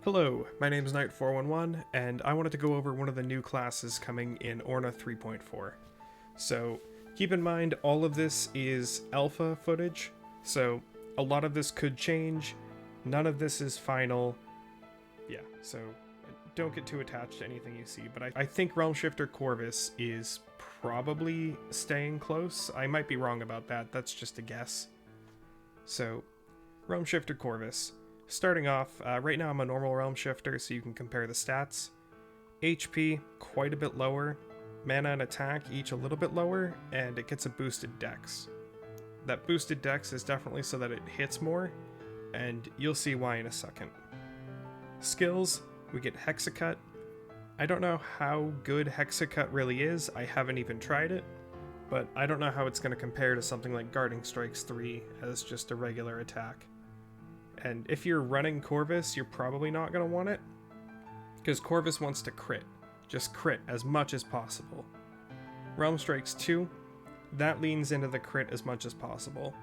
Hello, my name is Knight411, and I wanted to go over one of the new classes coming in Orna 3.4. So, keep in mind, all of this is alpha footage, so a lot of this could change, none of this is final. Yeah, so don't get too attached to anything you see, but I think Realmshifter Corvus is probably staying close. I might be wrong about that, that's just a guess. So, Realmshifter Corvus. Starting off, right now I'm a normal Realm Shifter, so you can compare the stats. HP, quite a bit lower. Mana and attack, each a little bit lower, and it gets a boosted dex. That boosted dex is definitely so that it hits more, and you'll see why in a second. Skills, we get Hexacut. I don't know how good Hexacut really is, I haven't even tried it, but I don't know how it's going to compare to something like Guarding Strikes 3 as just a regular attack. And if you're running Corvus, you're probably not going to want it, because Corvus wants to crit. Just crit as much as possible. Realm Strikes 2, that leans into the crit as much as possible.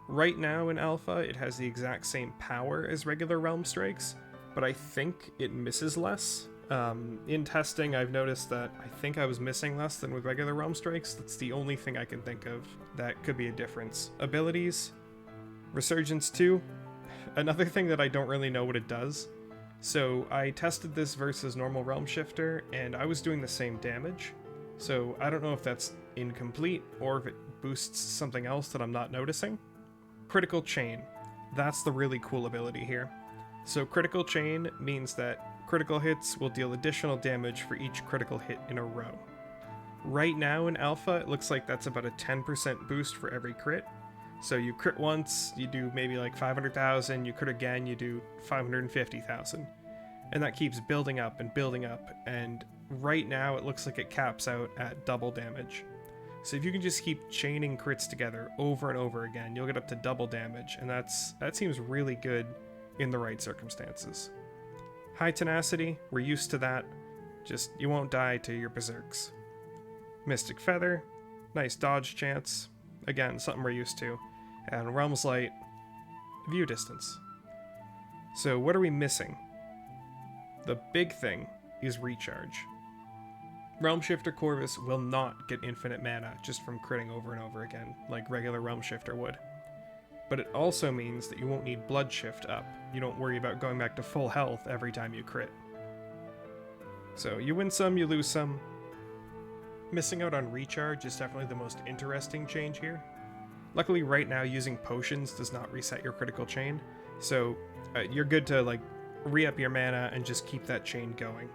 Right now in Alpha, it has the exact same power as regular Realm Strikes, but I think it misses less. In testing, I've noticed that I think I was missing less than with regular Realm Strikes. That's the only thing I can think of that could be a difference. Abilities, Resurgence 2. Another thing that I don't really know what it does. So I tested this versus normal Realm Shifter, and I was doing the same damage. So I don't know if that's incomplete, or if it boosts something else that I'm not noticing. Critical Chain. That's the really cool ability here. So Critical Chain means that critical hits will deal additional damage for each critical hit in a row. Right now in Alpha, it looks like that's about a 10% boost for every crit. So you crit once, you do maybe like 500,000, you crit again, you do 550,000. And that keeps building up, and right now it looks like it caps out at double damage. So if you can just keep chaining crits together over and over again, you'll get up to double damage, and that seems really good in the right circumstances. High Tenacity, we're used to that, just you won't die to your berserks. Mystic Feather, nice dodge chance, again, something we're used to. And Realm's Light, view distance. So what are we missing? The big thing is recharge. Realmshifter Corvus will not get infinite mana just from critting over and over again, like regular Realmshifter would. But it also means that you won't need Blood Shift up. You don't worry about going back to full health every time you crit. So you win some, you lose some. Missing out on recharge is definitely the most interesting change here. Luckily right now using potions does not reset your critical chain, so you're good to like re-up your mana and just keep that chain going.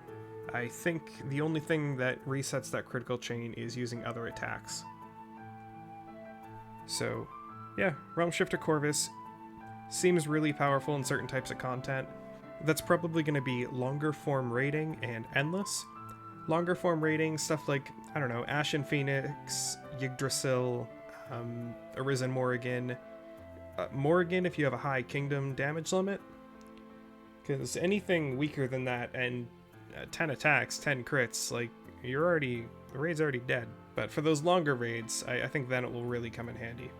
I think the only thing that resets that critical chain is using other attacks. So yeah, Realmshifter Corvus seems really powerful in certain types of content. That's probably going to be longer form raiding and endless. Longer form raiding, stuff like, I don't know, Ashen Phoenix, Yggdrasil, Arisen Morrigan. Morrigan if you have a high kingdom damage limit. Because anything weaker than that and 10 attacks, 10 crits, like, the raid's already dead. But for those longer raids, I think then it will really come in handy.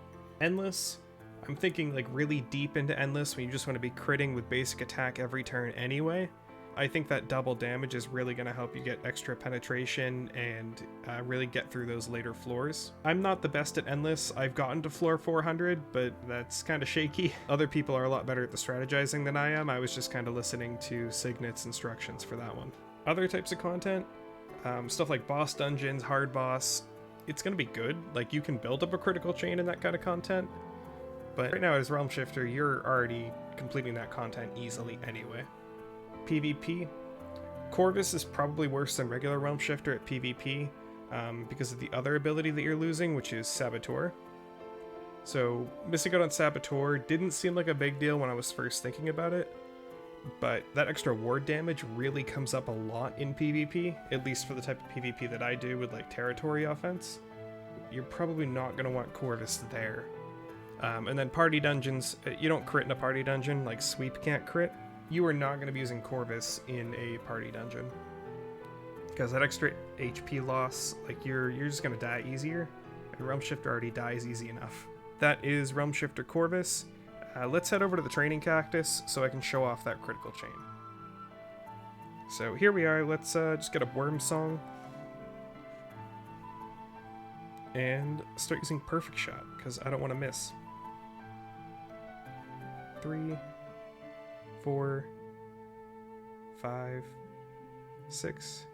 Endless, I'm thinking like really deep into Endless when you just want to be critting with basic attack every turn anyway. I think that double damage is really going to help you get extra penetration and really get through those later floors. I'm not the best at Endless. I've gotten to floor 400, but that's kind of shaky. Other people are a lot better at the strategizing than I am. I was just kind of listening to Signet's instructions for that one. Other types of content, stuff like boss dungeons, hard boss, it's going to be good. Like, you can build up a critical chain in that kind of content, but right now as Realm Shifter, you're already completing that content easily anyway. PvP. Corvus is probably worse than regular Realm Shifter at PvP because of the other ability that you're losing, which is Saboteur. So missing out on Saboteur didn't seem like a big deal when I was first thinking about it, but that extra ward damage really comes up a lot in PvP, at least for the type of PvP that I do with like territory offense. You're probably not going to want Corvus there. And then party dungeons, you don't crit in a party dungeon, like Sweep can't crit. You are not going to be using Corvus in a party dungeon. Because that extra HP loss, like you're just going to die easier, and Realmshifter already dies easy enough. That is Realmshifter Corvus. Let's head over to the training cactus so I can show off that critical chain. So here we are. Let's just get a worm song and start using perfect shot because I don't want to miss. 3, 4, 5, 6,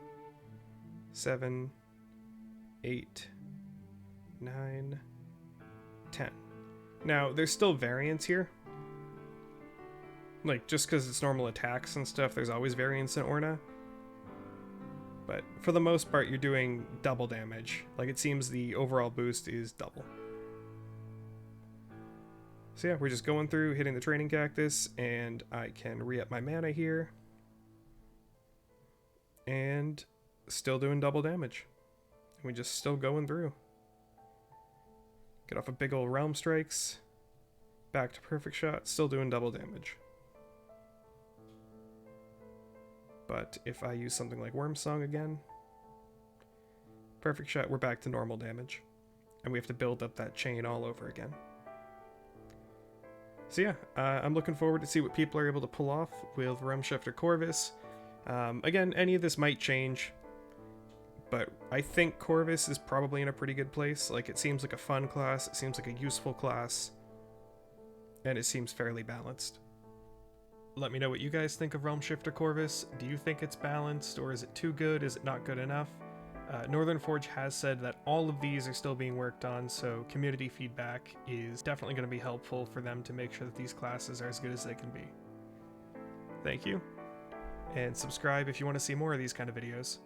7, 8, 9, 10. Now, there's still variance here. Like, just because it's normal attacks and stuff, there's always variance in Orna. But for the most part, you're doing double damage. Like, it seems the overall boost is double. So yeah, we're just going through, hitting the training cactus, and I can re-up my mana here. And still doing double damage. And we just still going through. Get off a big old realm strikes. Back to perfect shot, still doing double damage. But if I use something like Worm Song again, perfect shot, we're back to normal damage. And we have to build up that chain all over again. So yeah, I'm looking forward to see what people are able to pull off with Realmshifter Corvus. Again, any of this might change, but I think Corvus is probably in a pretty good place. Like, it seems like a fun class, it seems like a useful class, and it seems fairly balanced. Let me know what you guys think of Realmshifter Corvus. Do you think it's balanced, or is it too good? Is it not good enough? Northern Forge has said that all of these are still being worked on, so community feedback is definitely going to be helpful for them to make sure that these classes are as good as they can be. Thank you, and subscribe if you want to see more of these kind of videos.